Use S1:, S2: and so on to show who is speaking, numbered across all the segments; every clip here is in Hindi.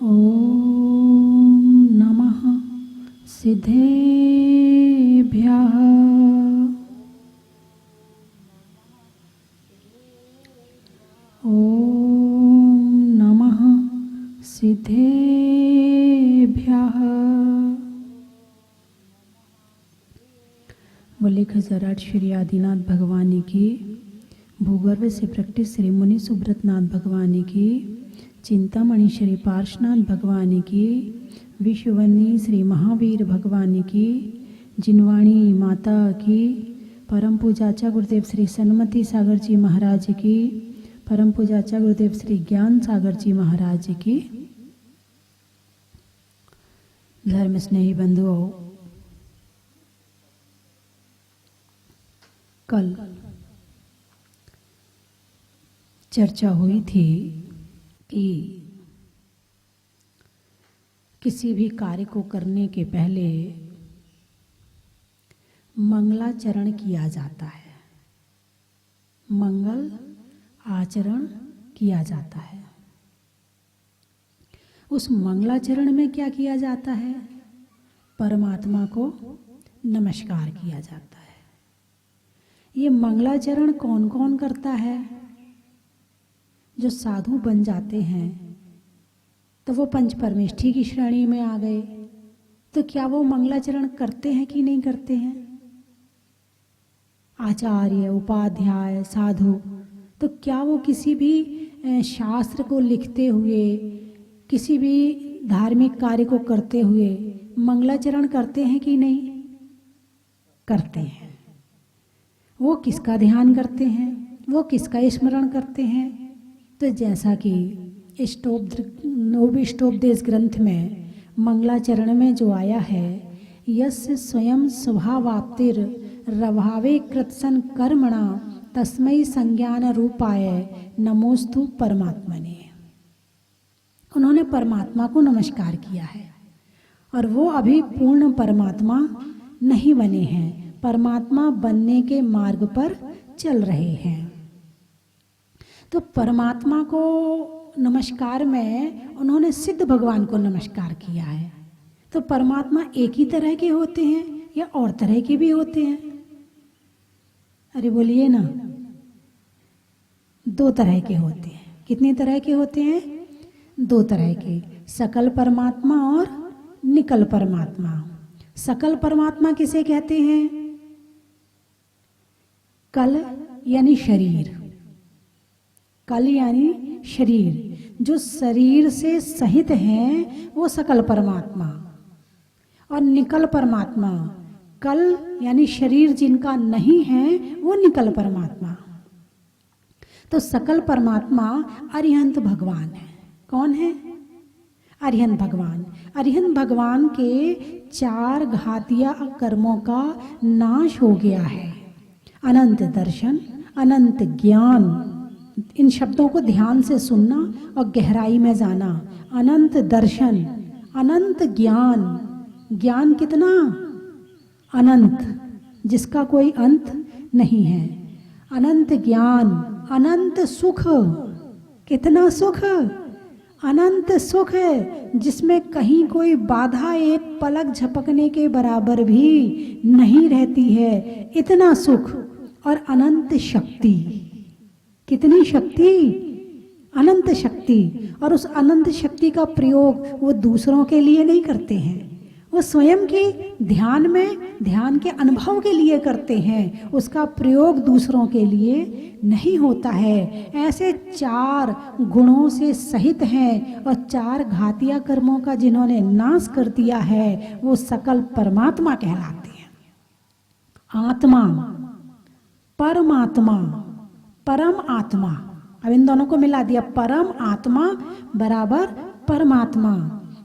S1: ॐ नमः सिद्धेभ्यः। ॐ नमः सिद्धेभ्यः। बोले खजराट श्री आदिनाथ भगवान की, भूगर्भ से प्रकटित श्री मुनि सुब्रतनाथ भगवान की, चिंतामणि श्री पार्श्वनाथ भगवान की, विश्ववंदी श्री महावीर भगवान की, जिनवाणी माता की, परम पूजाचा गुरुदेव श्री सन्मति सागर जी महाराज की, परम पूजाचा गुरुदेव श्री ज्ञान सागर जी महाराज की। धर्म स्नेही बंधुओं, कल चर्चा हुई थी कि किसी भी कार्य को करने के पहले मंगलाचरण किया जाता है, मंगल आचरण किया जाता है। उस मंगलाचरण में क्या किया जाता है? परमात्मा को नमस्कार किया जाता है। ये मंगलाचरण कौन कौन करता है? जो साधु बन जाते हैं तो वो पंच परमेष्ठी की श्रेणी में आ गए। तो क्या वो मंगलाचरण करते हैं कि नहीं करते हैं? आचार्य, उपाध्याय, साधु, तो क्या वो किसी भी शास्त्र को लिखते हुए, किसी भी धार्मिक कार्य को करते हुए मंगलाचरण करते हैं कि नहीं? करते हैं। वो किसका ध्यान करते हैं? वो किसका स्मरण करते हैं? तो जैसा कि नवोपदेश ग्रंथ में मंगलाचरण में जो आया है, यस्य स्वयं स्वभावाप्तिर रभावे कृत्सन कर्मणा तस्मै संज्ञान रूपाय नमोस्तु परमात्मने। उन्होंने परमात्मा को नमस्कार किया है और वो अभी पूर्ण परमात्मा नहीं बने हैं, परमात्मा बनने के मार्ग पर चल रहे हैं। तो परमात्मा को नमस्कार में उन्होंने सिद्ध भगवान को नमस्कार किया है। तो परमात्मा एक ही तरह के होते हैं या और तरह के भी होते हैं? अरे बोलिए ना, दो तरह के होते हैं। कितनी तरह के होते हैं? दो तरह के, सकल परमात्मा और निकल परमात्मा। सकल परमात्मा किसे कहते हैं? कल यानी शरीर, कल यानी शरीर, जो शरीर से सहित हैं वो सकल परमात्मा। और निकल परमात्मा, कल यानी शरीर जिनका नहीं है वो निकल परमात्मा। तो सकल परमात्मा अरिहंत भगवान है। कौन है? अरिहंत भगवान। अरिहंत भगवान के 4 घातिया कर्मों का नाश हो गया है। अनंत दर्शन, अनंत ज्ञान, इन शब्दों को ध्यान से सुनना और गहराई में जाना। अनंत दर्शन, अनंत ज्ञान, ज्ञान कितना? अनंत, जिसका कोई अंत नहीं है। अनंत ज्ञान, अनंत सुख, कितना सुख? अनंत सुख है, जिसमें कहीं कोई बाधा एक पलक झपकने के बराबर भी नहीं रहती है, इतना सुख। और अनंत शक्ति, कितनी शक्ति? अनंत शक्ति। और उस अनंत शक्ति का प्रयोग वो दूसरों के लिए नहीं करते हैं, वो स्वयं के ध्यान में, ध्यान के अनुभव के लिए करते हैं। उसका प्रयोग दूसरों के लिए नहीं होता है। ऐसे 4 गुणों से सहित हैं और 4 घातिया कर्मों का जिन्होंने नाश कर दिया है वो सकल परमात्मा कहलाते हैं। आत्मा, परमात्मा, परम आत्मा, अब इन दोनों को मिला दिया। परम आत्मा बराबर परमात्मा,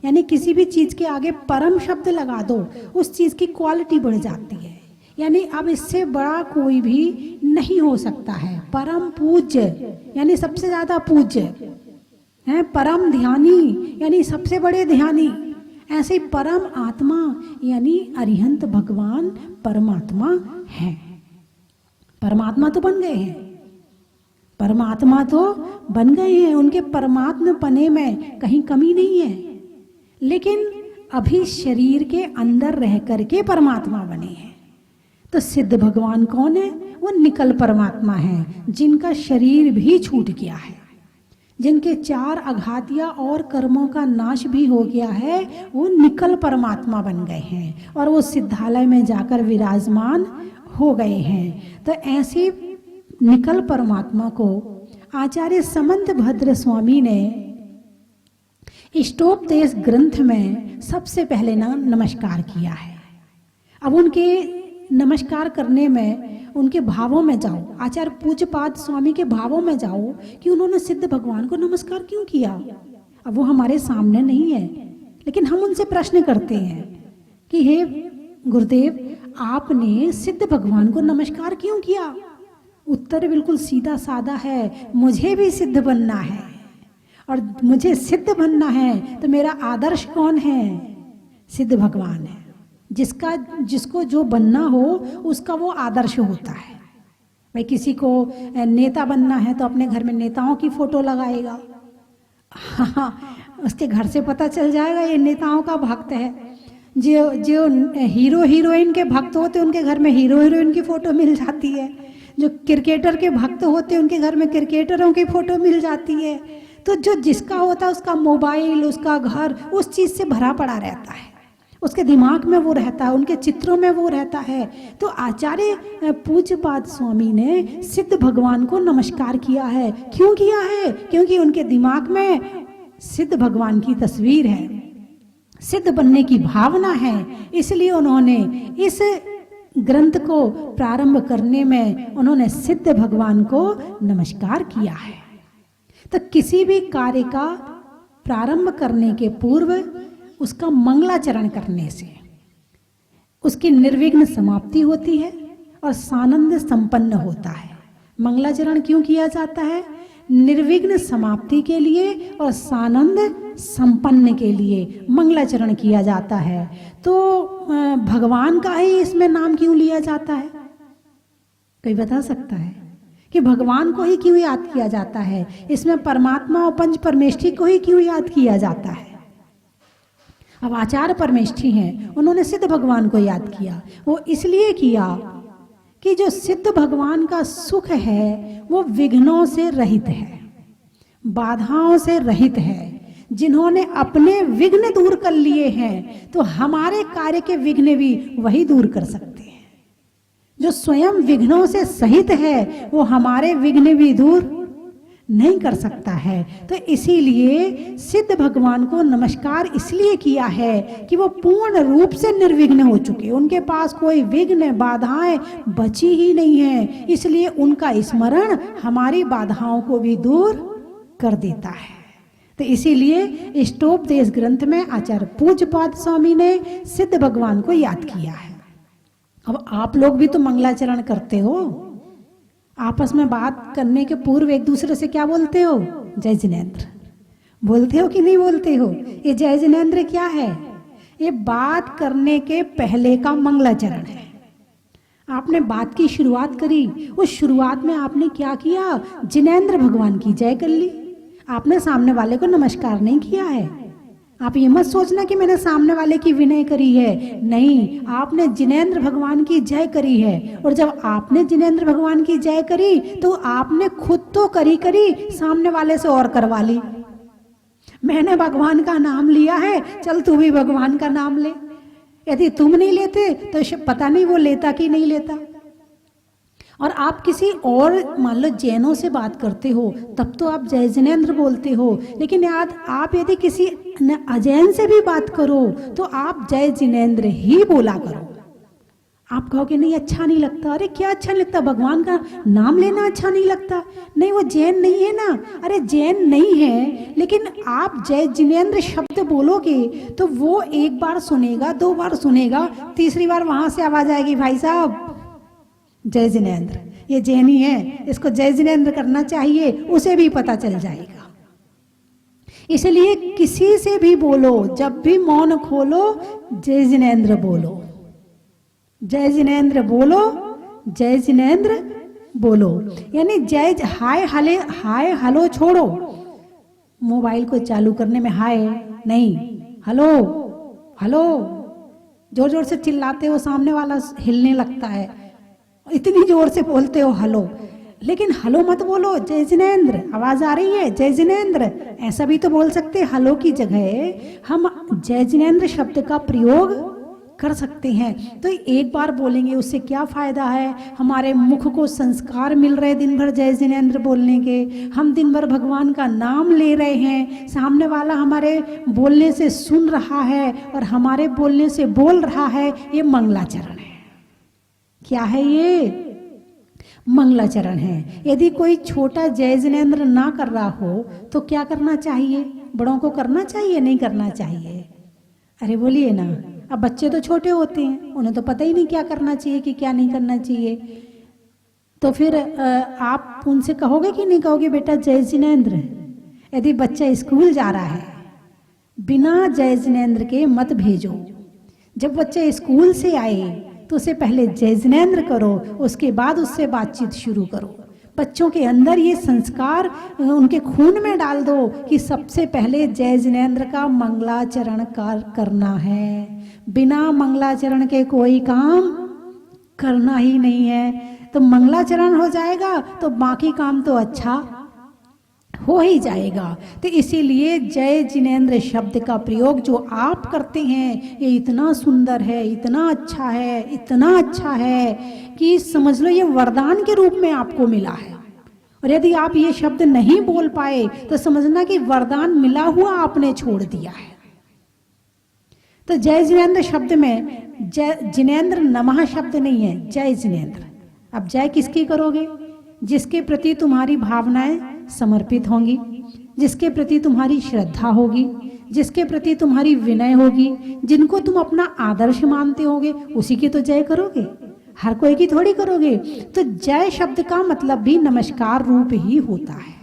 S1: यानी किसी भी चीज के आगे परम शब्द लगा दो, उस चीज की क्वालिटी बढ़ जाती है। यानी अब इससे बड़ा कोई भी नहीं हो सकता है। परम पूज्य यानी सबसे ज्यादा पूज्य है। परम ध्यानी यानी सबसे बड़े ध्यानी। ऐसे परम आत्मा यानी अरिहंत भगवान परमात्मा है। परमात्मा तो बन गए हैं, परमात्मा तो बन गए हैं। उनके परमात्मा पने में कहीं कमी नहीं है। लेकिन अभी शरीर के अंदर रह करके परमात्मा बने हैं। तो सिद्ध भगवान कौन है? वो निकल परमात्मा है, जिनका शरीर भी छूट गया है, जिनके 4 अघातिया और कर्मों का नाश भी हो गया है, वो निकल परमात्मा बन गए हैं और वो सिद्धालय में जाकर विराजमान हो गए हैं। तो ऐसे निकल परमात्मा को आचार्य समंत भद्र स्वामी ने इष्टोपदेश ग्रंथ में सबसे पहले नमस्कार किया है। अब उनके नमस्कार करने में उनके भावों में जाओ, आचार्य पूज्यपाद स्वामी के भावों में जाओ कि उन्होंने सिद्ध भगवान को नमस्कार क्यों किया। अब वो हमारे सामने नहीं है, लेकिन हम उनसे प्रश्न करते हैं कि हे गुरुदेव, आपने सिद्ध भगवान को नमस्कार क्यों किया? उत्तर बिल्कुल सीधा साधा है, मुझे भी सिद्ध बनना है, और मुझे सिद्ध बनना है तो मेरा आदर्श कौन है? सिद्ध भगवान है। जिसको जो बनना हो उसका वो आदर्श होता है। भाई किसी को नेता बनना है तो अपने घर में नेताओं की फोटो लगाएगा, उसके घर से पता चल जाएगा ये नेताओं का भक्त है। जो हीरो हीरोइन के भक्त होते उनके घर में हीरो हीरोइन की फोटो मिल जाती है, जो क्रिकेटर के भक्त होते उनके घर में क्रिकेटरों की फोटो मिल जाती है। तो जो जिसका होता है उसका मोबाइल, उसका घर उस चीज़ से भरा पड़ा रहता है, उसके दिमाग में वो रहता है, उनके चित्रों में वो रहता है। तो आचार्य पूज्यपाद स्वामी ने सिद्ध भगवान को नमस्कार किया है। क्यों किया है? क्योंकि उनके दिमाग में सिद्ध भगवान की तस्वीर है, सिद्ध बनने की भावना है, इसलिए उन्होंने इस ग्रंथ को प्रारंभ करने में उन्होंने सिद्ध भगवान को नमस्कार किया है। तो किसी भी कार्य का प्रारंभ करने के पूर्व उसका मंगलाचरण करने से उसकी निर्विघ्न समाप्ति होती है और सानंद संपन्न होता है। मंगलाचरण क्यों किया जाता है? निर्विघ्न समाप्ति के लिए और सानंद संपन्न के लिए मंगलाचरण किया जाता है। तो भगवान का ही इसमें नाम क्यों लिया जाता है? कोई बता सकता है कि भगवान को ही क्यों याद किया जाता है? इसमें परमात्मा और पंच परमेष्ठी को ही क्यों याद किया जाता है? अब आचार्य परमेष्ठी हैं, उन्होंने सिद्ध भगवान को याद किया। वो इसलिए किया कि जो सिद्ध भगवान का सुख है वो विघ्नों से रहित है, बाधाओं से रहित है। जिन्होंने अपने विघ्न दूर कर लिए हैं तो हमारे कार्य के विघ्न भी वही दूर कर सकते हैं। जो स्वयं विघ्नों से सहित है वो हमारे विघ्न भी दूर नहीं कर सकता है। तो इसीलिए सिद्ध भगवान को नमस्कार इसलिए किया है कि वो पूर्ण रूप से निर्विघ्न हो चुके, उनके पास कोई विघ्न बाधाएं बची ही नहीं है। इसलिए उनका स्मरण हमारी बाधाओं को भी दूर कर देता है। तो इसीलिए इष्टोपदेश ग्रंथ में आचार्य पूज्यपाद स्वामी ने सिद्ध भगवान को याद किया है। अब आप लोग भी तो मंगलाचरण करते हो, आपस में बात करने के पूर्व एक दूसरे से क्या बोलते हो? जय जिनेंद्र बोलते हो कि नहीं बोलते हो? ये जय जिनेंद्र क्या है? ये बात करने के पहले का मंगलाचरण है। आपने बात की शुरुआत करी, उस शुरुआत में आपने क्या किया? जिनेंद्र भगवान की जय कर ली। आपने सामने वाले को नमस्कार नहीं किया है। आप ये मत सोचना कि मैंने सामने वाले की विनय करी है, नहीं, आपने जिनेंद्र भगवान की जय करी है। और जब आपने जिनेंद्र भगवान की जय करी तो आपने खुद तो करी सामने वाले से और करवा ली। मैंने भगवान का नाम लिया है, चल तू भी भगवान का नाम ले। यदि तुम नहीं लेते तो पता नहीं वो लेता कि नहीं लेता। और आप किसी और मान लो जैनों से बात करते हो तब तो आप जय जिनेंद्र बोलते हो, लेकिन याद आप यदि किसी अजैन से भी बात करो तो आप जय जिनेंद्र ही बोला करो। आप कहोगे नहीं अच्छा नहीं लगता। अरे क्या अच्छा नहीं लगता? भगवान का नाम लेना अच्छा नहीं लगता? नहीं, वो जैन नहीं है ना। अरे जैन नहीं है, लेकिन आप जय जिनेंद्र शब्द बोलोगे तो वो एक बार सुनेगा, 2 बार सुनेगा, तीसरी बार वहां से आवाज आएगी, भाई साहब जय जिनेंद्र, ये जैनी है, इसको जय जिनेंद्र करना चाहिए, उसे भी पता चल जाएगा। इसलिए किसी से भी बोलो, जब भी मौन खोलो जय जिनेंद्र बोलो, जय जिनेंद्र बोलो, जय जिनेंद्र बोलो। यानी जय हाय हलो छोड़ो। मोबाइल को चालू करने में हाय नहीं, हलो हलो, जोर जोर से चिल्लाते हो, सामने वाला हिलने लगता है, इतनी जोर से बोलते हो हलो। लेकिन हलो मत बोलो, जय जिनेंद्र, आवाज आ रही है, जय जिनेंद्र, ऐसा भी तो बोल सकते। हलो की जगह हम जय जिनेंद्र शब्द का प्रयोग कर सकते हैं। तो एक बार बोलेंगे उससे क्या फायदा है? हमारे मुख को संस्कार मिल रहे दिन भर जय जिनेंद्र बोलने के, हम दिन भर भगवान का नाम ले रहे हैं, सामने वाला हमारे बोलने से सुन रहा है और हमारे बोलने से बोल रहा है। ये मंगलाचरण है। क्या है ये? मंगलाचरण है। यदि कोई छोटा जय जिनेंद्र ना कर रहा हो तो क्या करना चाहिए? बड़ों को करना चाहिए, नहीं करना चाहिए? अरे बोलिए ना। अब बच्चे तो छोटे होते हैं, उन्हें तो पता ही नहीं क्या करना चाहिए कि क्या नहीं करना चाहिए। तो फिर आप उनसे कहोगे कि नहीं कहोगे बेटा जय जिनेंद्र? यदि बच्चा स्कूल जा रहा है, बिना जय जिनेंद्र के मत भेजो। जब बच्चा स्कूल से आए तो उसे पहले जय जिनेंद्र करो, उसके बाद उससे बातचीत शुरू करो। बच्चों के अंदर ये संस्कार उनके खून में डाल दो कि सबसे पहले जय जिनेंद्र का मंगलाचरण करना है। बिना मंगलाचरण के कोई काम करना ही नहीं है। तो मंगलाचरण हो जाएगा तो बाकी काम तो अच्छा हो ही जाएगा। तो इसीलिए जय जिनेंद्र शब्द का प्रयोग जो आप करते हैं ये इतना सुंदर है, इतना अच्छा है, इतना अच्छा है कि समझ लो ये वरदान के रूप में आपको मिला है। और यदि आप ये शब्द नहीं बोल पाए तो समझना कि वरदान मिला हुआ आपने छोड़ दिया है। तो जय जिनेंद्र शब्द में जय जिनेंद्र नमः शब्द नहीं है, जय जिनेंद्र। अब जय किसकी करोगे? जिसके प्रति तुम्हारी भावनाएं समर्पित होंगी, जिसके प्रति तुम्हारी श्रद्धा होगी, जिसके प्रति तुम्हारी विनय होगी, जिनको तुम अपना आदर्श मानते होगे, उसी की तो जय करोगे। हर कोई की थोड़ी करोगे। तो जय शब्द का मतलब भी नमस्कार रूप ही होता है।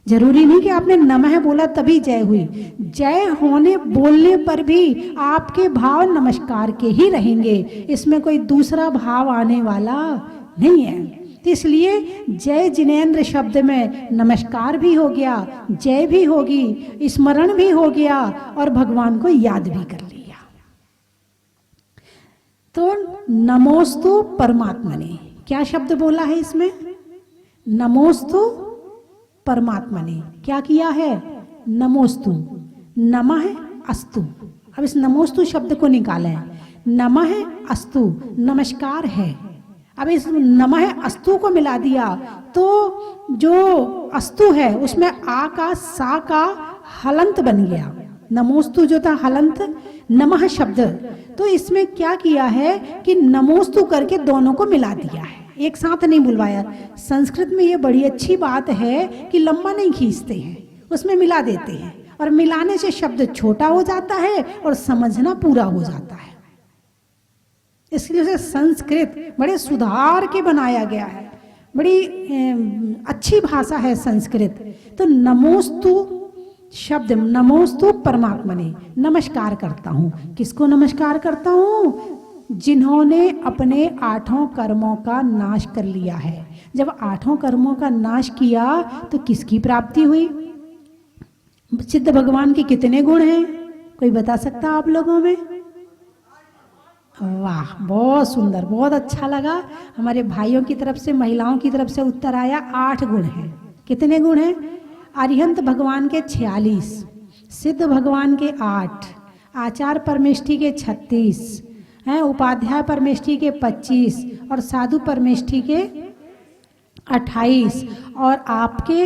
S1: जरूरी नहीं कि आपने नमः बोला तभी जय हुई। जय होने बोलने पर भी आपके भाव नमस्कार के ही रहेंगे, इसमें कोई दूसरा भाव आने वाला नहीं है। तो इसलिए जय जिनेंद्र शब्द में नमस्कार भी हो गया, जय भी होगी, स्मरण भी हो गया और भगवान को याद भी कर लिया। तो नमोस्तु परमात्मने, क्या शब्द बोला है इसमें? नमोस्तु परमात्मने। क्या किया है? नमोस्तु, नमः अस्तु। अब इस नमोस्तु शब्द को निकालें। नमः अस्तु नमस्कार है। अब इस नमः अस्तु को मिला दिया तो जो अस्तु है उसमें आ का सा का हलंत बन गया। नमोस्तु जो था हलंत, नमः शब्द, तो इसमें क्या किया है कि नमोस्तु करके दोनों को मिला दिया है, एक साथ नहीं बुलवाया। संस्कृत में ये बड़ी अच्छी बात है कि लंबा नहीं खींचते हैं, उसमें मिला देते हैं और मिलाने से शब्द छोटा हो जाता है और समझना पूरा हो जाता है। इसलिए उसे संस्कृत बड़े सुधार के बनाया गया है, बड़ी अच्छी भाषा है संस्कृत। तो नमोस्तु शब्द, नमोस्तु परमात्मने, नमस्कार करता हूँ। किसको नमस्कार करता हूँ? जिन्होंने अपने 8 कर्मों का नाश कर लिया है। जब 8 कर्मों का नाश किया तो किसकी प्राप्ति हुई? सिद्ध भगवान के कितने गुण हैं? कोई बता सकता आप लोगों में? वाह, बहुत सुंदर, बहुत अच्छा लगा। हमारे भाइयों की तरफ से, महिलाओं की तरफ से उत्तर आया 8 गुण हैं। कितने गुण हैं? अरिहंत भगवान के 46, सिद्ध भगवान के 8, आचार्य परमेष्ठी के 36 हैं, उपाध्याय परमेष्ठी के 25 और साधु परमेष्ठी के 28। और आपके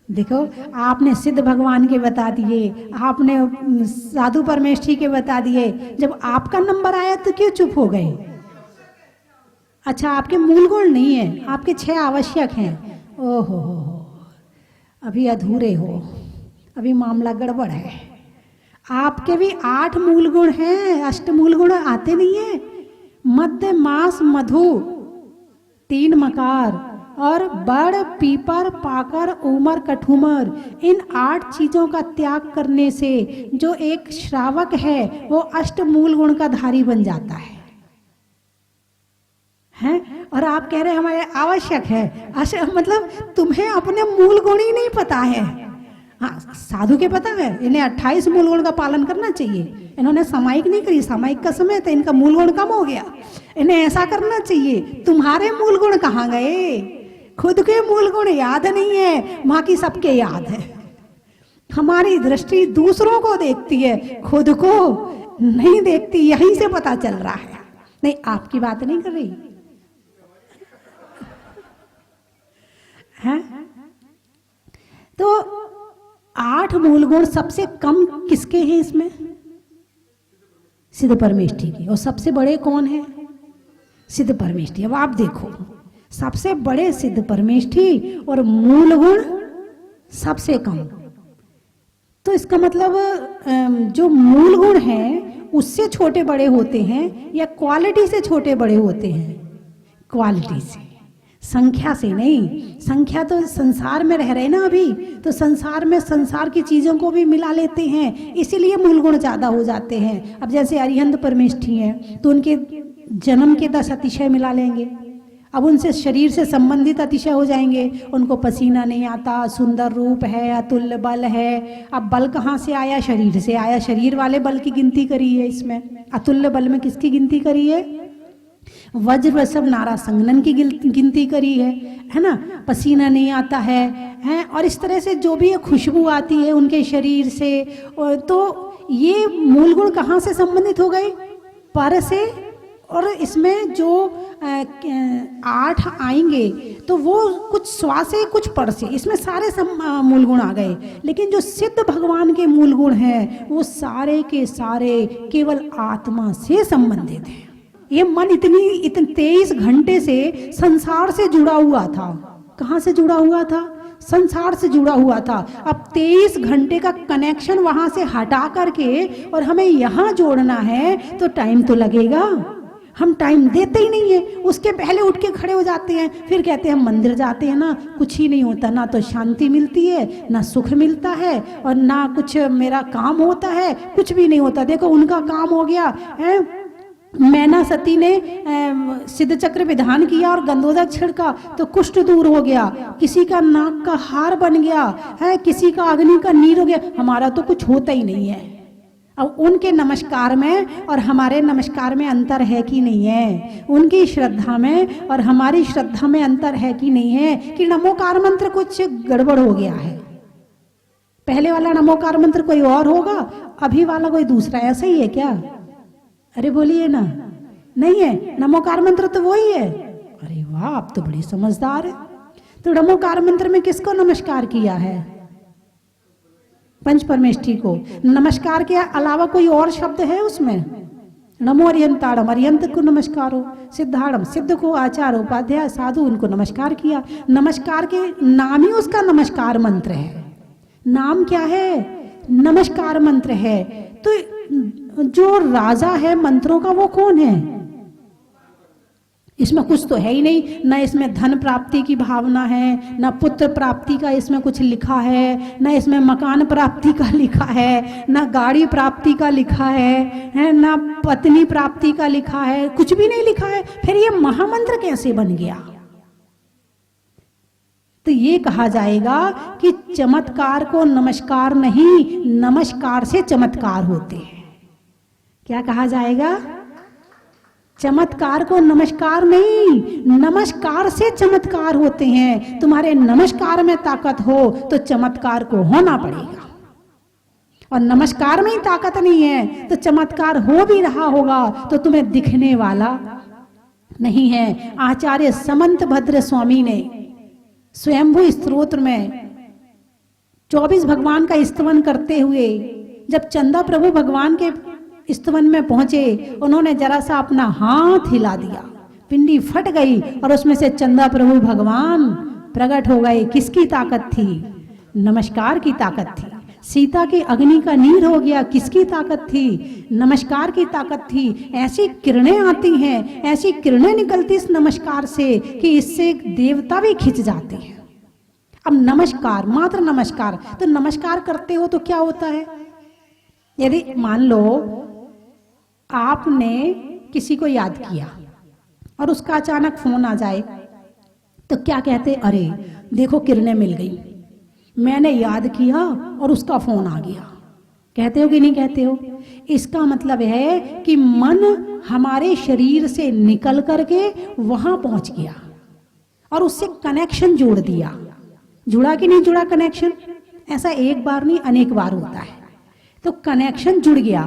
S1: देखो, आपने सिद्ध भगवान के बता दिए, आपने साधु परमेष्ठी के बता दिए। जब आपका नंबर आया तो क्यों चुप हो गए? अच्छा, आपके मूल गुण नहीं है, आपके 6 आवश्यक हैं। ओहो, अभी अधूरे हो, अभी मामला गड़बड़ है। आपके भी 8 मूल गुण हैं, अष्टमूल गुण आते नहीं है। मध्य मास मधु, 3 मकार और बड़ पीपर पाकर उमर कठुमर, इन 8 चीजों का त्याग करने से जो एक श्रावक है वो अष्टमूल गुण का धारी बन जाता है। हैं? और आप कह रहे हैं हमारे आवश्यक है। मतलब तुम्हें अपने मूल गुण ही नहीं पता है। हाँ, साधु के पता है इन्हें 28 मूल गुण का पालन करना चाहिए। इन्होंने सामायिक नहीं करी, सामायिक का समय था, इनका मूल गुण कम हो गया। इन्हें ऐसा करना चाहिए। तुम्हारे मूल गुण कहाँ गए? खुद के मूल गुण याद नहीं है, बाकी सबके याद है। हमारी दृष्टि दूसरों को देखती है, खुद को नहीं देखती। यहीं से पता चल रहा है। नहीं, आपकी बात नहीं कर रही है। तो 8 मूल गुण सबसे कम किसके हैं इसमें? सिद्ध परमेष्ठी के। और सबसे बड़े कौन है? सिद्ध परमेष्ठी। अब आप देखो, सबसे बड़े सिद्ध परमेष्ठी और मूल गुण सबसे कम। तो इसका मतलब जो मूल गुण हैं उससे छोटे बड़े होते हैं या क्वालिटी से छोटे बड़े होते हैं? क्वालिटी से, संख्या से नहीं। संख्या तो संसार में रह रहे ना अभी, तो संसार में संसार की चीजों को भी मिला लेते हैं, इसीलिए मूल गुण ज्यादा हो जाते हैं। अब जैसे अरिहंत परमेष्ठी हैं तो उनके जन्म के 10 अतिशय मिला लेंगे। अब उनसे शरीर से संबंधित अतिशय हो जाएंगे। उनको पसीना नहीं आता, सुंदर रूप है, अतुल्य बल है। अब बल कहाँ से आया? शरीर से आया। शरीर वाले बल की गिनती करी है इसमें। अतुल्य बल में किसकी गिनती करी है? वज्र वसव नारा संगनन की गिनती करी है ना। पसीना नहीं आता है और इस तरह से जो भी खुशबू आती है उनके शरीर से, तो ये मूल गुण कहाँ से संबंधित हो गए? पर से। और इसमें जो 8 आएंगे तो वो कुछ स्वा से कुछ पर से, इसमें सारे मूल गुण आ गए। लेकिन जो सिद्ध भगवान के मूल गुण हैं वो सारे के सारे केवल आत्मा से संबंधित हैं। ये मन इतने 23 घंटे से संसार से जुड़ा हुआ था। कहाँ से जुड़ा हुआ था? संसार से जुड़ा हुआ था। अब 23 घंटे का कनेक्शन वहां से हटा करके और हमें यहाँ जोड़ना है तो टाइम तो लगेगा। हम टाइम देते ही नहीं है, उसके पहले उठ के खड़े हो जाते हैं। फिर कहते हैं हम मंदिर जाते हैं ना, कुछ ही नहीं होता, ना तो शांति मिलती है, ना सुख मिलता है, और ना कुछ मेरा काम होता है, कुछ भी नहीं होता। देखो उनका काम हो गया है। मैना सती ने सिद्ध चक्र विधान किया और गंधोदक छिड़का तो कुष्ठ दूर हो गया। किसी का नाक का हार बन गया है, किसी का अग्नि का नीर हो गया। हमारा तो कुछ होता ही नहीं है। अब उनके नमस्कार में और हमारे नमस्कार में अंतर है कि नहीं है? उनकी श्रद्धा में और हमारी श्रद्धा में अंतर है कि नहीं है? कि नमोकार मंत्र कुछ गड़बड़ हो गया है। पहले वाला नमोकार मंत्र कोई और होगा, अभी वाला कोई दूसरा। ऐसा ही है क्या? अरे बोलिए ना। नहीं है, नमोकार मंत्र तो वही है। अरे वाह, आप तो बड़ी समझदार है। तो नमोकार मंत्र में किसको नमस्कार किया है? पंच परमेष्ठी को। नमस्कार के अलावा कोई और शब्द है उसमें? नमो अरियंताड़म, अरियंत को नमस्कार हो। सिद्धाड़म, सिद्ध को आचार उपाध्याय साधु, उनको नमस्कार किया। नमस्कार के नाम ही उसका नमस्कार मंत्र है। नाम क्या है? नमस्कार मंत्र है। तो जो राजा है मंत्रों का वो कौन है? इसमें कुछ तो है ही नहीं। न इसमें धन प्राप्ति की भावना है, न पुत्र प्राप्ति का इसमें कुछ लिखा है, न इसमें मकान प्राप्ति का लिखा है, न गाड़ी प्राप्ति का लिखा है, न पत्नी प्राप्ति का लिखा है, कुछ भी नहीं लिखा है। फिर ये महामंत्र कैसे बन गया? तो ये कहा जाएगा कि चमत्कार को नमस्कार नहीं, नमस्कार से चमत्कार होते हैं। क्या कहा जाएगा? चमत्कार को नमस्कार नहीं, नमस्कार से चमत्कार होते हैं। तुम्हारे नमस्कार में ताकत हो तो चमत्कार को होना पड़ेगा, और नमस्कार में ही ताकत नहीं है तो चमत्कार हो भी रहा होगा तो तुम्हें दिखने वाला नहीं है। आचार्य समंत भद्र स्वामी ने स्वयंभू स्तोत्र में 24 भगवान का स्तवन करते हुए जब चंदा प्रभु भगवान के स्तवन में पहुंचे, उन्होंने जरा सा अपना हाथ हिला दिया, पिंडी फट गई और उसमें से चंदा प्रभु भगवान प्रकट हो गए। किसकी ताकत थी? नमस्कार की ताकत थी। सीता की अग्नि का नीर हो गया, किसकी ताकत थी? नमस्कार की ताकत थी। ऐसी किरणें आती हैं, ऐसी किरणें निकलती इस नमस्कार से कि इससे देवता भी खिंच जाते हैं। अब नमस्कार, मात्र नमस्कार। तो नमस्कार करते हो तो क्या होता है? यदि मान लो आपने किसी को याद किया और उसका अचानक फोन आ जाए तो क्या कहते? अरे देखो किरणें मिल गई। मैंने याद किया और उसका फोन आ गया। कहते हो कि नहीं कहते हो? इसका मतलब है कि मन हमारे शरीर से निकल करके वहां पहुंच गया और उससे कनेक्शन जोड़ दिया। जुड़ा कि नहीं जुड़ा कनेक्शन? ऐसा एक बार नहीं, अनेक बार होता है। तो कनेक्शन जुड़ गया।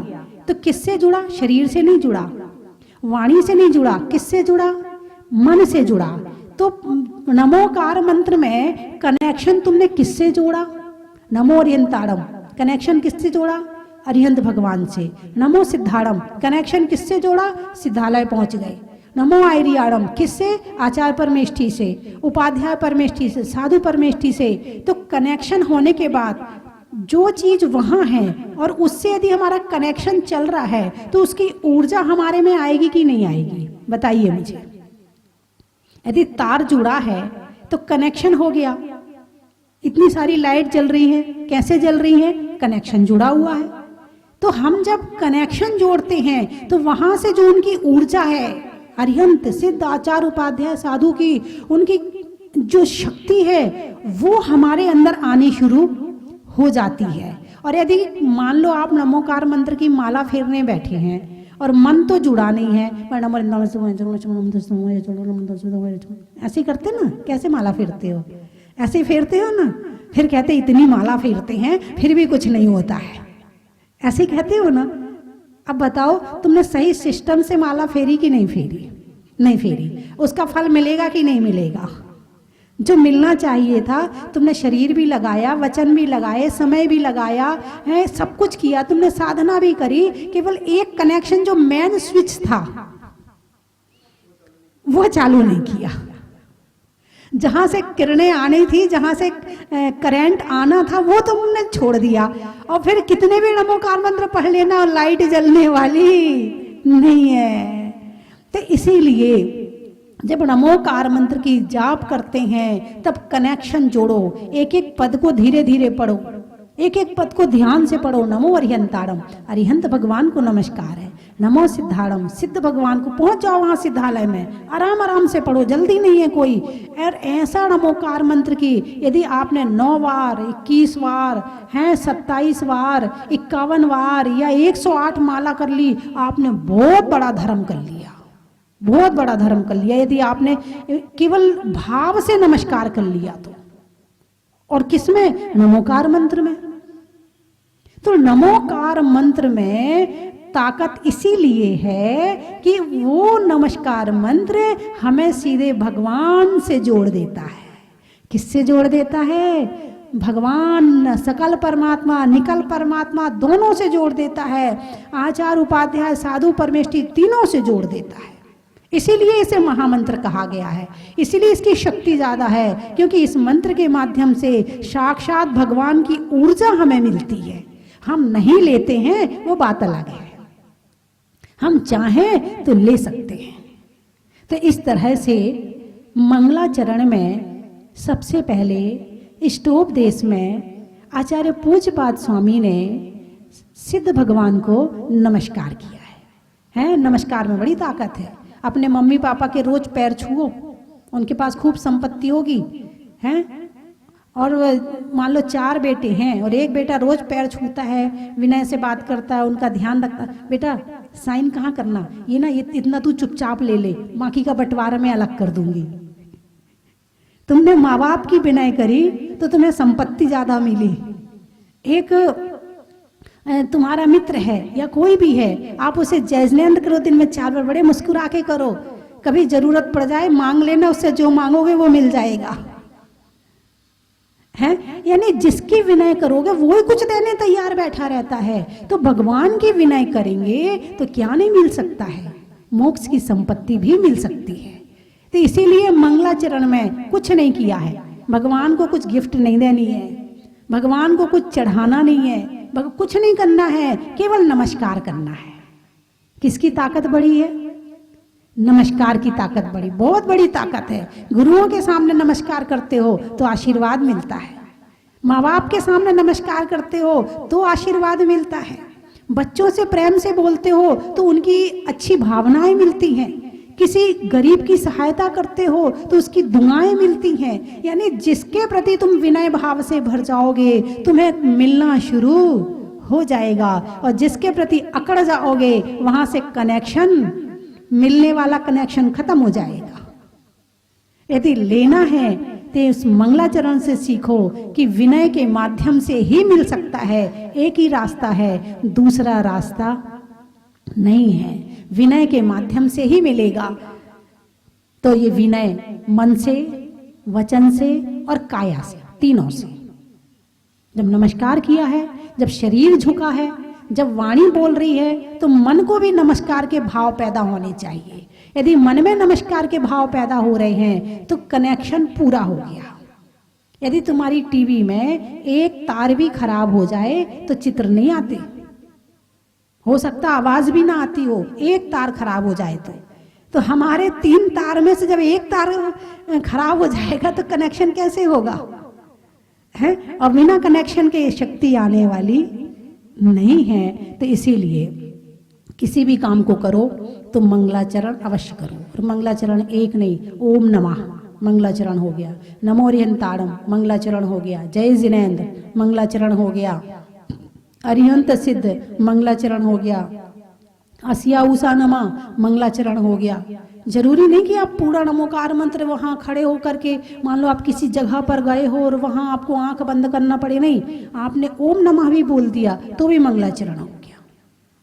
S1: तो किससे जुड़ा? शरीर से नहीं जुड़ा, वाणी से नहीं जुड़ा, किससे जुड़ा? मन से जुड़ा। तो नमोकार मंत्र में कनेक्शन तुमने किससे जोड़ा? नमो अरिहंताड़म, कनेक्शन किससे जोड़ा? अरिहंत भगवान से। नमो सिद्धाड़म, कनेक्शन किससे जोड़ा? सिद्धालय पहुंच गए। नमो आयरियाड़म, किससे? आचार्य परमेष्ठी से, उपाध्याय परमेष्ठी से, साधु परमेष्ठी से। तो कनेक्शन होने के बाद जो चीज वहां है और उससे यदि हमारा कनेक्शन चल रहा है तो उसकी ऊर्जा हमारे में आएगी कि नहीं आएगी? बताइए मुझे। यदि तार जुड़ा है तो कनेक्शन हो गया। इतनी सारी लाइट जल रही है, कैसे जल रही है? कनेक्शन जुड़ा हुआ है। तो हम जब कनेक्शन जोड़ते हैं तो वहां से जो उनकी ऊर्जा है, अरिहंत सिद्ध आचार्य उपाध्याय साधु की, उनकी जो शक्ति है वो हमारे अंदर आनी शुरू हो जाती है। और यदि मान लो आप नमोकार मंत्र की माला फेरने बैठे हैं और मन तो जुड़ा नहीं है, ऐसे करते ना, कैसे माला फेरते हो? ऐसे फेरते हो ना, फिर कहते इतनी माला फेरते हैं फिर भी कुछ नहीं होता है, ऐसे कहते हो ना। अब बताओ तुमने सही सिस्टम से माला फेरी कि नहीं फेरी? नहीं फेरी। उसका फल मिलेगा कि नहीं मिलेगा? जो मिलना चाहिए था, तुमने शरीर भी लगाया, वचन भी लगाए, समय भी लगाया है, सब कुछ किया, तुमने साधना भी करी, केवल एक कनेक्शन जो मेन स्विच था वो चालू नहीं किया। जहां से किरणें आनी थी, जहां से करंट आना था, वो तुमने छोड़ दिया। और फिर कितने भी नमोकार मंत्र पढ़ लेना, लाइट जलने वाली नहीं है। तो इसीलिए जब नमोकार मंत्र की जाप करते हैं तब कनेक्शन जोड़ो, एक एक पद को धीरे धीरे पढ़ो, एक एक पद को ध्यान से पढ़ो। नमो अरिहंताड़म, अरिहंत भगवान को नमस्कार है। नमो सिद्धाड़म, सिद्ध भगवान को, पहुंच जाओ वहां सिद्धालय में, आराम आराम से पढ़ो, जल्दी नहीं है कोई। और ऐसा नमोकार मंत्र की यदि आपने 9 बार, 21 बार हैं, 27 बार, 51 बार या 108 माला कर ली, आपने बहुत बड़ा धर्म कर लिया, बहुत बड़ा धर्म कर लिया। यदि आपने केवल भाव से नमस्कार कर लिया तो। और किसमें? नमोकार मंत्र में। तो नमोकार मंत्र में ताकत इसीलिए है कि वो नमस्कार मंत्र हमें सीधे भगवान से जोड़ देता है। किससे जोड़ देता है? भगवान, सकल परमात्मा, निकल परमात्मा, दोनों से जोड़ देता है। आचार्य उपाध्याय साधु परमेष्ठी तीनों से जोड़ देता है। इसीलिए इसे महामंत्र कहा गया है, इसीलिए इसकी शक्ति ज्यादा है, क्योंकि इस मंत्र के माध्यम से साक्षात भगवान की ऊर्जा हमें मिलती है। हम नहीं लेते हैं वो बात अलग है, हम चाहें तो ले सकते हैं। तो इस तरह से मंगलाचरण में सबसे पहले इष्टोपदेश में आचार्य पूज्यपाद स्वामी ने सिद्ध भगवान को नमस्कार किया है। नमस्कार में बड़ी ताकत है। अपने मम्मी पापा के रोज पैर छुओ, उनके पास खूब संपत्ति होगी, हैं। और मान लो 4 बेटे हैं और एक बेटा रोज पैर छूता है, विनय से बात करता है, उनका ध्यान रखता है, बेटा साइन कहाँ करना, ये ना, ये इतना तू चुपचाप ले ले, बाकी का बंटवारा मैं अलग कर दूंगी। तुमने माँ बाप की विनय करी तो तुम्हें संपत्ति ज्यादा मिली। एक तुम्हारा मित्र है या कोई भी है, आप उसे जय जिनेंद्र करो, दिन में 4 बार बड़े मुस्कुरा के करो, कभी जरूरत पड़ जाए मांग लेना, उससे जो मांगोगे वो मिल जाएगा, है। यानी जिसकी विनय करोगे वो ही कुछ देने तैयार बैठा रहता है। तो भगवान की विनय करेंगे तो क्या नहीं मिल सकता है, मोक्ष की संपत्ति भी मिल सकती है। तो इसीलिए मंगलाचरण में कुछ नहीं किया है, भगवान को कुछ गिफ्ट नहीं देनी है, भगवान को कुछ चढ़ाना नहीं है, कुछ नहीं करना है, केवल नमस्कार करना है। किसकी ताकत बड़ी है? नमस्कार की ताकत बड़ी, बहुत बड़ी ताकत है। गुरुओं के सामने नमस्कार करते हो तो आशीर्वाद मिलता है, माँ बाप के सामने नमस्कार करते हो तो आशीर्वाद मिलता है, बच्चों से प्रेम से बोलते हो तो उनकी अच्छी भावनाएं मिलती हैं। किसी गरीब की सहायता करते हो तो उसकी दुआएं मिलती हैं। यानी जिसके प्रति तुम विनय भाव से भर जाओगे तुम्हें मिलना शुरू हो जाएगा, और जिसके प्रति अकड़ जाओगे वहां से कनेक्शन, मिलने वाला कनेक्शन खत्म हो जाएगा। यदि लेना है तो उस मंगलाचरण से सीखो कि विनय के माध्यम से ही मिल सकता है। एक ही रास्ता है, दूसरा रास्ता नहीं है। विनय के माध्यम से ही मिलेगा। तो ये विनय मन से, वचन से और काया से, तीनों से। जब नमस्कार किया है, जब शरीर झुका है, जब वाणी बोल रही है, तो मन को भी नमस्कार के भाव पैदा होने चाहिए। यदि मन में नमस्कार के भाव पैदा हो रहे हैं तो कनेक्शन पूरा हो गया। यदि तुम्हारी टीवी में एक तार भी खराब हो जाए तो चित्र नहीं आते, हो सकता आवाज भी ना आती हो, एक तार खराब हो जाए तो हमारे 3 तार में से जब एक तार खराब हो जाएगा तो कनेक्शन कैसे होगा है? और बिना कनेक्शन के शक्ति आने वाली नहीं है। तो इसीलिए किसी भी काम को करो तो मंगलाचरण अवश्य करो। और मंगलाचरण एक नहीं, ओम नमः मंगलाचरण हो गया, नमो रिहंताड़म मंगलाचरण हो गया, जय जिनेन्द्र मंगलाचरण हो गया, अरिहंत सिद्ध मंगलाचरण हो गया, असिया उषा नमा मंगलाचरण हो गया। जरूरी नहीं कि आप पूरा नमोकार मंत्र वहां खड़े होकर के, मान लो आप किसी जगह पर गए हो और वहां आपको आंख बंद करना पड़े, नहीं, आपने ओम नमः भी बोल दिया तो भी मंगलाचरण हो गया।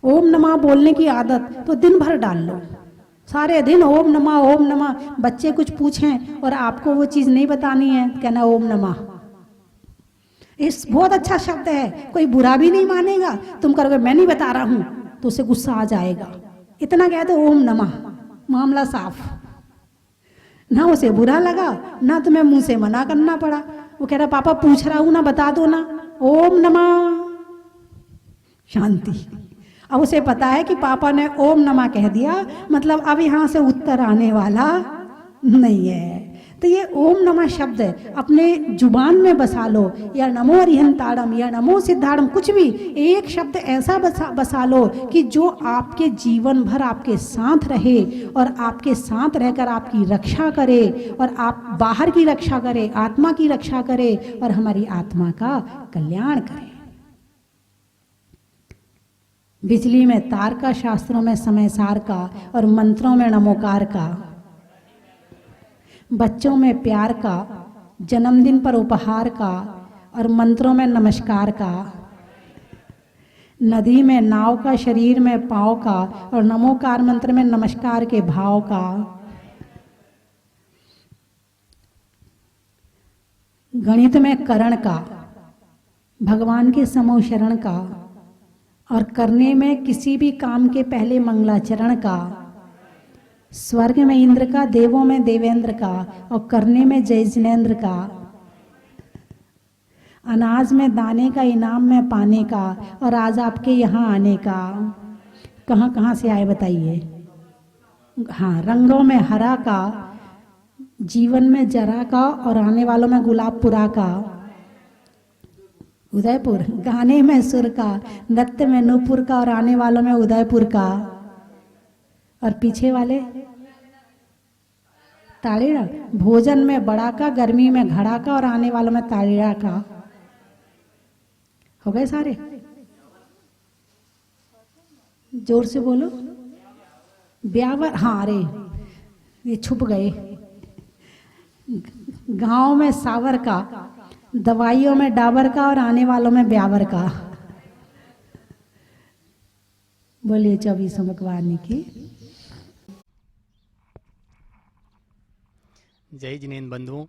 S1: ओम नमः बोलने की आदत तो दिन भर डाल लो, सारे दिन ओम नमः ओम नमः। बच्चे कुछ पूछें और आपको वो चीज नहीं बतानी है, कहना ओम नमः। इस बहुत अच्छा शब्द है, कोई बुरा भी नहीं मानेगा। तुम करोगे मैं नहीं बता रहा हूं तो उसे गुस्सा आ जाएगा। इतना कह दो ओम नमः, मामला साफ। ना उसे बुरा लगा, ना तुम्हें मुंह से मना करना पड़ा। वो कह रहा पापा पूछ रहा हूं ना, बता दो ना, ओम नमः, शांति। अब उसे पता है कि पापा ने ओम नमः कह दिया, मतलब अब यहां से उत्तर आने वाला नहीं है। तो ये ओम नमः शब्द अपने जुबान में बसा लो, या नमो अरिहंताड़म या नमो सिद्धाड़म, कुछ भी एक शब्द ऐसा बसा लो कि जो आपके जीवन भर आपके साथ रहे और आपके साथ रहकर आपकी रक्षा करे, और आप बाहर की रक्षा करे, आत्मा की रक्षा करे और हमारी आत्मा का कल्याण करे। बिजली में तार का, शास्त्रों में समय सार का, और मंत्रों में नमोकार का, बच्चों में प्यार का, जन्मदिन पर उपहार का और मंत्रों में नमस्कार का, नदी में नाव का, शरीर में पाँव का और नमोकार मंत्र में नमस्कार के भाव का, गणित में करण का, भगवान के समूह शरण का, और करने में किसी भी काम के पहले मंगलाचरण का, स्वर्ग में इंद्र का, देवों में देवेंद्र का और करने में जय जिनेन्द्र का, अनाज में दाने का, इनाम में पाने का और आज आपके यहाँ आने का। कहाँ कहाँ से आए बताइए? हाँ, रंगों में हरा का, जीवन में जरा का और आने वालों में गुलाबपुरा का, उदयपुर, गाने में सुर का, नृत्य में नूपुर का और आने वालों में उदयपुर का, और पीछे वाले ताड़ेरा, भोजन में बड़ा का, गर्मी में घड़ा का और आने वालों में ताड़ेरा का। हो गए सारे? जोर से बोलो। ब्यावर, हाँ, अरे ये छुप गए। गांव में सावर का, दवाइयों में डाबर का और आने वालों में ब्यावर का। बोलिए 24 भगवान की
S2: जय जिनेन्द्र बंधुओं।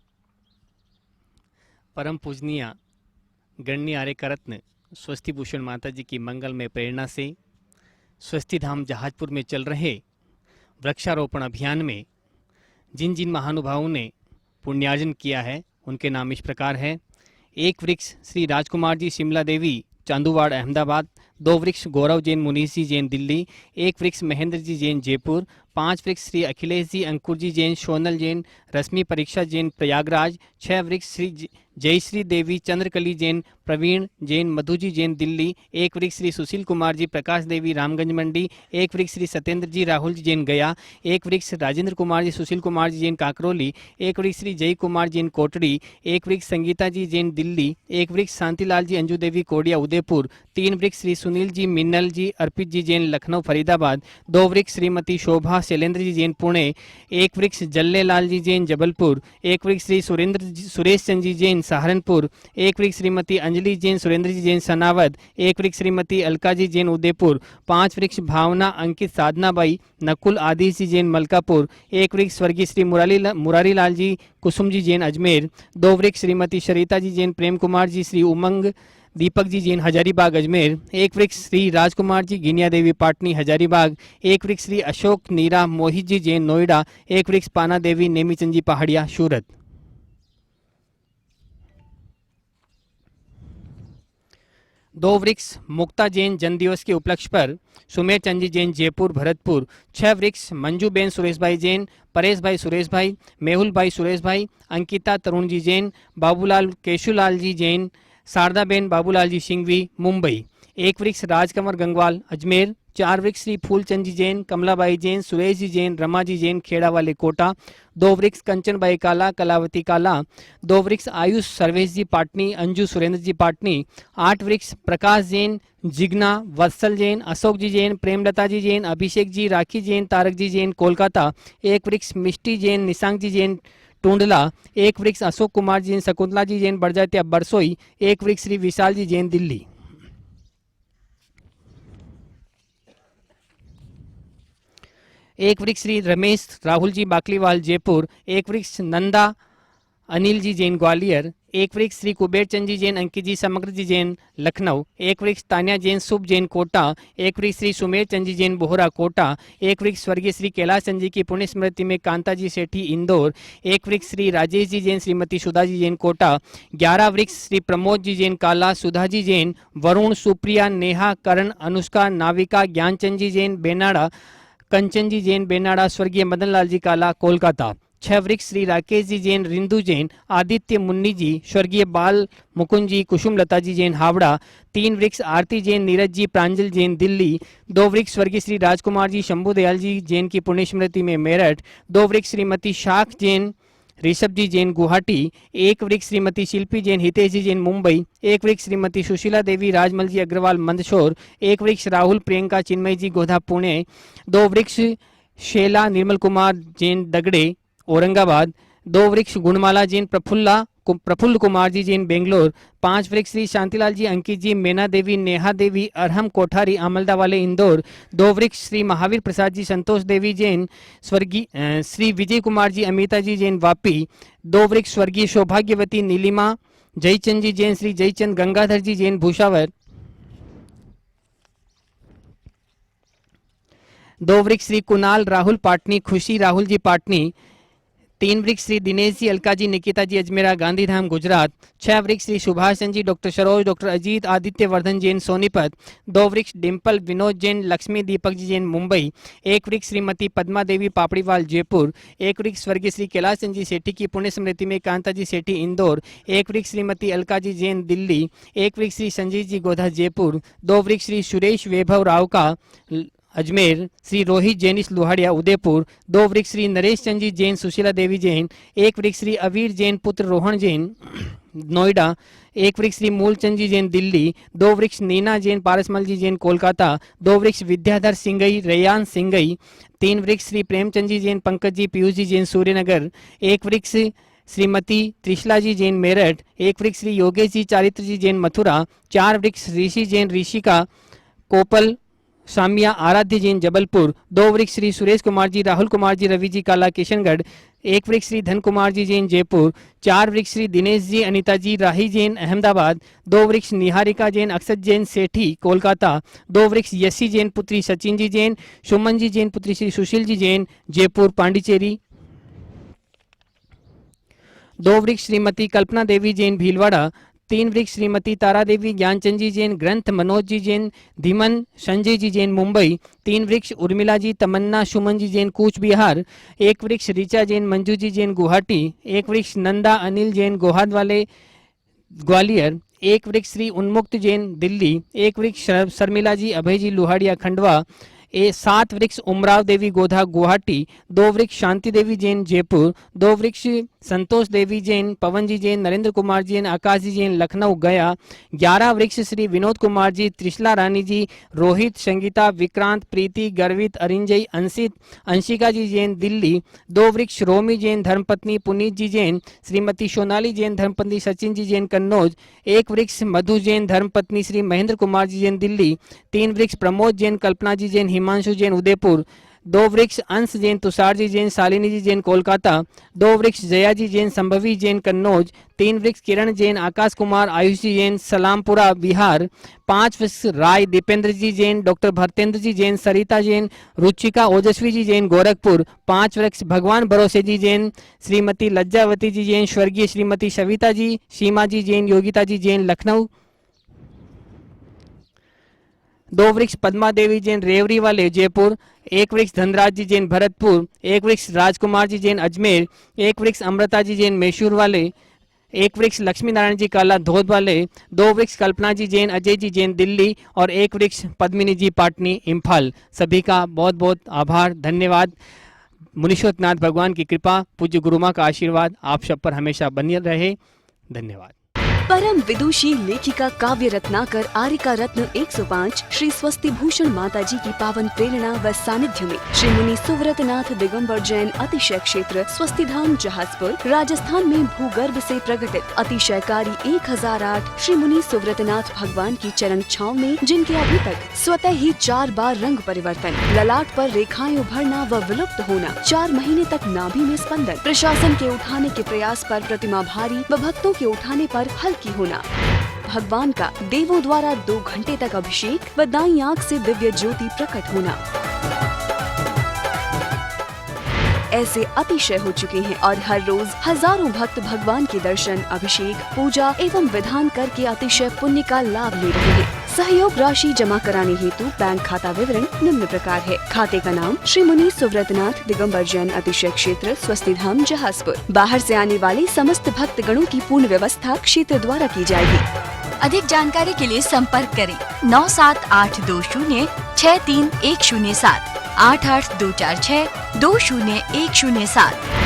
S2: परम पूजनीय गण्य आर्य रत्न स्वस्ति भूषण माता जी की मंगलमय प्रेरणा से स्वस्ति धाम जहाजपुर में चल रहे वृक्षारोपण अभियान में जिन जिन महानुभावों ने पुण्यार्जन किया है उनके नाम इस प्रकार है। एक वृक्ष श्री राजकुमार जी शिमला देवी चांदूवाड़ अहमदाबाद 2 वृक्ष गौरव जैन मुनीष जी जैन दिल्ली, 1 वृक्ष महेंद्र जी जैन जयपुर, 5 वृक्ष श्री अखिलेश जी अंकुर जी जैन सोनल जैन रश्मि परीक्षा जैन प्रयागराज, 6 वृक्ष श्री जयश्री देवी चंद्रकली जैन प्रवीण जैन मधु जी जैन दिल्ली, 1 वृक्ष श्री सुशील कुमार जी प्रकाश देवी रामगंज मंडी, 1 वृक्ष श्री सत्येंद्र जी राहुल जी जैन गया, 1 वृक्ष राजेंद्र कुमार जी सुशील कुमार जी जैन काकरोली, 1 वृक्ष श्री जय कुमार जैन कोटड़ी, 1 वृक्ष संगीता जी जैन दिल्ली, 1 वृक्ष शांतिलाल जी अंजू देवी कोडिया उदयपुर, 3 वृक्ष श्री सुनील जी मिन्नल जी अर्पित जी जैन लखनऊ फरीदाबाद, 2 वृक्ष श्रीमती शोभा शैलेंद्र जी जैन पुणे, 1 वृक्ष जल्लेलाल जी जैन जबलपुर, 1 वृक्ष श्री सुरेश चंद जी जैन सहारनपुर, 1 वृक्ष श्रीमती अंजलि जैन सुरेंद्र जी जैन सनावद, 1 वृक्ष श्रीमती अलका जी जैन उदयपुर, 5 वृक्ष भावना अंकित साधनाबाई नकुल आदिश जी जैन मलकापुर, 1 वृक्ष स्वर्गीय श्री मुरारी लाल जी कुसुम जी जैन अजमेर, 2 वृक्ष श्रीमती शरीता जी जैन प्रेम कुमार जी श्री उमंग दीपक जी जैन हजारीबाग अजमेर, 1 वृक्ष श्री राजकुमार जी गिनिया देवी पाटनी हजारीबाग, 1 वृक्ष श्री अशोक नीरा मोहित जी जैन नोएडा, 1 वृक्ष पाना देवी नेमीचंद जी पहाड़िया सूरत। दो वृक्ष मुक्ता जैन जन्म दिवस के उपलक्ष्य पर सुमेर चंद जी जैन जयपुर भरतपुर, 6 वृक्ष मंजूबेन सुरेश भाई जैन परेश भाई सुरेश भाई मेहुल भाई सुरेश भाई अंकिता तरुण जी जैन बाबूलाल केशुलाल जी जैन शारदाबेन बाबूलाल जी सिंघवी मुंबई, 1 वृक्ष राजकंवर गंगवाल अजमेर, 4 वृक्ष श्री फूलचंद जी जैन कमलाबाई जैन सुरेश जी जैन रमा जी जैन खेड़ा वाले कोटा, 2 वृक्ष कंचन बाई काला कलावती काला, 2 वृक्ष आयुष सर्वेश जी पाटनी अंजू सुरेंद्र जी पाटनी, 8 वृक्ष प्रकाश जैन जिग्ना वत्सल जैन अशोक जी जैन प्रेमलता जी जैन अभिषेक जी राखी जैन तारक जी जैन कोलकाता, 1 वृक्ष मिष्टी जैन निशांक जी जैन टूंडला, 1 वृक्ष अशोक कुमार जी जैन शकुंतला जी जैन बड़जात्या बरसोई, 1 वृक्ष श्री विशाल जी जैन दिल्ली। एक वृक्ष श्री रमेश राहुल जी बाकलीवाल जयपुर, 1 वृक्ष नंदा अनिल जी जैन ग्वालियर, 1 वृक्ष श्री कुबेर चंद जी जैन अंकित जी समग्र जी जैन लखनऊ, 1 वृक्ष तान्या जैन शुभ जैन कोटा, 1 वृक्ष श्री सुमेर चंद जी जैन बोहरा कोटा, 1 वृक्ष स्वर्गीय श्री कैलाश चंद जी की पुण्य स्मृति में कांता जी सेठी इंदौर, 1 वृक्ष श्री राजेश जी जैन श्रीमती सुधा जी जैन कोटा, 11 वृक्ष श्री प्रमोद जी जैन काला सुधा जी जैन वरुण सुप्रिया नेहा करण अनुष्का नाविका ज्ञानचंद जी जैन बेनाड़ा कंचन जी जैन बेनाड़ा स्वर्गीय मदन लाल जी काला कोलकाता, 6 वृक्ष श्री राकेश जी जैन रिंदु जैन आदित्य मुन्नी जी स्वर्गीय बाल मुकुंद जी कुसुम लता जी जैन हावड़ा, 3 वृक्ष आरती जैन नीरज जी प्रांजल जैन दिल्ली, 2 वृक्ष स्वर्गीय श्री राजकुमार जी शंभू दयाल जी जैन की पुण्य स्मृति में मेरठ, 2 वृक्ष श्रीमती शाख जैन ऋषभ जी जैन गुवाहाटी, 1 वृक्ष श्रीमती शिल्पी जैन हितेश जी जैन मुंबई, 1 वृक्ष श्रीमती सुशीला देवी राजमल जी अग्रवाल मंदसौर, 1 वृक्ष राहुल प्रियंका चिन्मय जी गोधा पुणे, 2 वृक्ष शेला निर्मल कुमार जैन दगड़े औरंगाबाद, 2 वृक्ष गुणमाला जैन प्रफुल्ल कुमार जी जैन बेंगलोर, 5 वृक्ष श्री शांतिलाल जी अंकित जी मेना देवी नेहा देवी अरहम कोठारी आमलदा वाले इंदौर, 2 वृक्ष श्री महावीर प्रसाद जी संतोष देवी जैन स्वर्गीय श्री विजय कुमार जी अमिता जी जैन वापी, 2 वृक्ष स्वर्गीय सौभाग्यवती नीलिमा जयचंद जी जैन श्री जयचंद गंगाधर जी जैन भूषावर, 2 वृक्ष श्री कुणाल राहुल पाटनी खुशी राहुल जी पाटनी, 3 वृक्ष श्री दिनेश जी अलका जी निकिता जी अजमेरा गांधीधाम गुजरात, 6 वृक्ष श्री सुभाष चंद जी डॉक्टर सरोज डॉक्टर अजीत आदित्य वर्धन जैन सोनीपत, 2 वृक्ष डिम्पल विनोद जैन लक्ष्मी दीपक जी जैन मुंबई, 1 वृक्ष श्रीमती पद्मा देवी पापड़ीवाल जयपुर, 1 वृक्ष स्वर्गीय श्री कैलाश चंद जी सेठी की पुण्य स्मृति में कांता जी सेठी इंदौर, 1 वृक्ष श्रीमती अलका जी जैन दिल्ली, 1 वृक्ष श्री संजीव जी गोधा जयपुर, 2 वृक्ष श्री सुरेश वैभव राव का अजमेर, श्री रोहित जैनिस लोहाड़िया उदयपुर, 2 वृक्ष श्री नरेश चंद जी जैन सुशीला देवी जैन, 1 वृक्ष श्री अवीर जैन पुत्र रोहन जैन नोएडा, 1 वृक्ष श्री मूलचंद जी जैन दिल्ली, 2 वृक्ष नीना जैन पारसमल जी जैन कोलकाता, 2 वृक्ष विद्याधर सिंगई रेयान सिंगई, 3 वृक्ष श्री प्रेमचंद जी जैन पंकज जी पीयूष जी जैन सूर्यनगर, 1 वृक्ष श्रीमती त्रिशला जी जैन मेरठ, 1 वृक्ष श्री योगेश जी चारित्र जी जैन मथुरा, 4 वृक्ष ऋषि जैन ऋषिका कोपल सामिया आराध्य जैन जबलपुर, 2 वृक्ष श्री सुरेश कुमार जी राहुल कुमार जी रवि जी काला किशनगढ़, 1 वृक्ष श्री धन कुमार जी जैन जयपुर, 4 वृक्ष श्री दिनेश जी अनिता जी राही जैन अहमदाबाद, 2 वृक्ष निहारिका जैन अक्षत जैन सेठी कोलकाता, 2 वृक्ष यशी जैन पुत्री सचिन जी जैन, सुमन जी जैन पुत्री श्री सुशील जी जैन जयपुर पांडिचेरी, 2 वृक्ष श्रीमती कल्पना देवी जैन भीलवाड़ा, 3 वृक्ष श्रीमती तारा देवी ज्ञानचंद जी जैन, ग्रंथ मनोज जी जैन, धीमन संजय जी जैन मुंबई। 3 वृक्ष उर्मिला जी तमन्ना सुमन जी जैन कूच बिहार। 1 वृक्ष ऋचा जैन मंजू जी जैन गुवाहाटी। 1 वृक्ष नंदा अनिल जैन गोहाद वाले ग्वालियर। 1 वृक्ष श्री उन्मुक्त जैन दिल्ली। 1 वृक्ष शर्मिला जी अभय जी लोहाड़िया खंडवा। 7 वृक्ष उमराव देवी गोधा गुवाहाटी। 2 वृक्ष शांति देवी जैन जयपुर। 2 वृक्ष संतोष देवी जैन, पवन जी जैन, नरेंद्र कुमार जैन, आकाश जी जैन लखनऊ गया। 11 वृक्ष श्री विनोद कुमार जी, त्रिशला रानी जी, रोहित, संगीता, विक्रांत, प्रीति, गर्वित, अरिंजय, अंशित, अंशिका जी जैन दिल्ली। 2 वृक्ष रोमी जैन धर्मपत्नी पुनीत जी जैन, श्रीमती सोनाली जैन धर्मपत्नी सचिन जी जैन कन्नौज। 1 वृक्ष मधु जैन धर्मपत्नी श्री महेंद्र कुमार जी जैन दिल्ली। 3 वृक्ष प्रमोद जैन, कल्पना जी जैन, हिमांशु जैन उदयपुर। 2 वृक्ष अंश जैन, तुषार जी जैन, शालिनी जी जैन कोलकाता। 2 वृक्ष जया जी जैन, संभवी जैन कन्नौज। 3 वृक्ष किरण जैन, आकाश कुमार, आयुषी जैन सलामपुरा बिहार। 5 वृक्ष राय दीपेंद्र जी जैन, डॉक्टर भरतेंद्र जी जैन, सरिता जैन, रुचिका ओजस्वी जी जैन गोरखपुर। 5 वृक्ष भगवान भरोसे जी जैन, श्रीमती लज्जावती जी जैन, स्वर्गीय श्रीमती सविता जी, सीमा जी जैन, योगिता जी जैन लखनऊ। 2 वृक्ष पद्मा देवी जैन रेवरी वाले जयपुर। 1 वृक्ष धनराज जी जैन भरतपुर। 1 वृक्ष राजकुमार जी जैन अजमेर। 1 वृक्ष अमृता जी जैन मैसूर वाले। 1 वृक्ष लक्ष्मी नारायण जी काला धोध वाले। 2 वृक्ष कल्पना जी जैन, अजय जी जैन दिल्ली और 1 वृक्ष पद्मिनी जी पाटनी इम्फाल। सभी का बहुत बहुत आभार, धन्यवाद। मुनीश्वरनाथ भगवान की कृपा, पूज्य गुरुमा का आशीर्वाद आप सब पर हमेशा बनी रहे। धन्यवाद।
S3: परम विदुषी लेखिका काव्य रत्नाकर आरिका रत्न 105 श्री स्वस्ति भूषण माता जी की पावन प्रेरणा व सानिध्य में श्री मुनि सुव्रतनाथ दिगंबर जैन अतिशय क्षेत्र स्वस्ति धाम जहाजपुर राजस्थान में भूगर्भ से प्रकटित अतिशयकारी 1008 श्री मुनि सुव्रतनाथ भगवान की चरण छांव में जिनके अभी तक स्वतः ही 4 बार रंग परिवर्तन, ललाट पर रेखाएं उभरना व विलुप्त होना, 4 महीने तक नाभि में स्पंदन, प्रशासन के उठाने के प्रयास पर प्रतिमा भारी व भक्तों के उठाने पर हल्की होना, भगवान का देवों द्वारा 2 घंटे तक अभिषेक व दाईं आंख से दिव्य ज्योति प्रकट होना, ऐसे अतिशय हो चुके हैं और हर रोज हजारों भक्त भगवान के दर्शन, अभिषेक, पूजा एवं विधान करके अतिशय पुण्य का लाभ ले रहे हैं। सहयोग राशि जमा कराने हेतु बैंक खाता विवरण निम्न प्रकार है। खाते का नाम श्री मुनि सुव्रतनाथ दिगंबर जैन अतिशय क्षेत्र स्वस्ति धाम जहाजपुर। बाहर से आने वाले समस्त भक्त गणों की पूर्ण व्यवस्था क्षेत्र द्वारा की जाएगी।
S4: अधिक जानकारी के लिए संपर्क करें 97820 63107 88246 20107।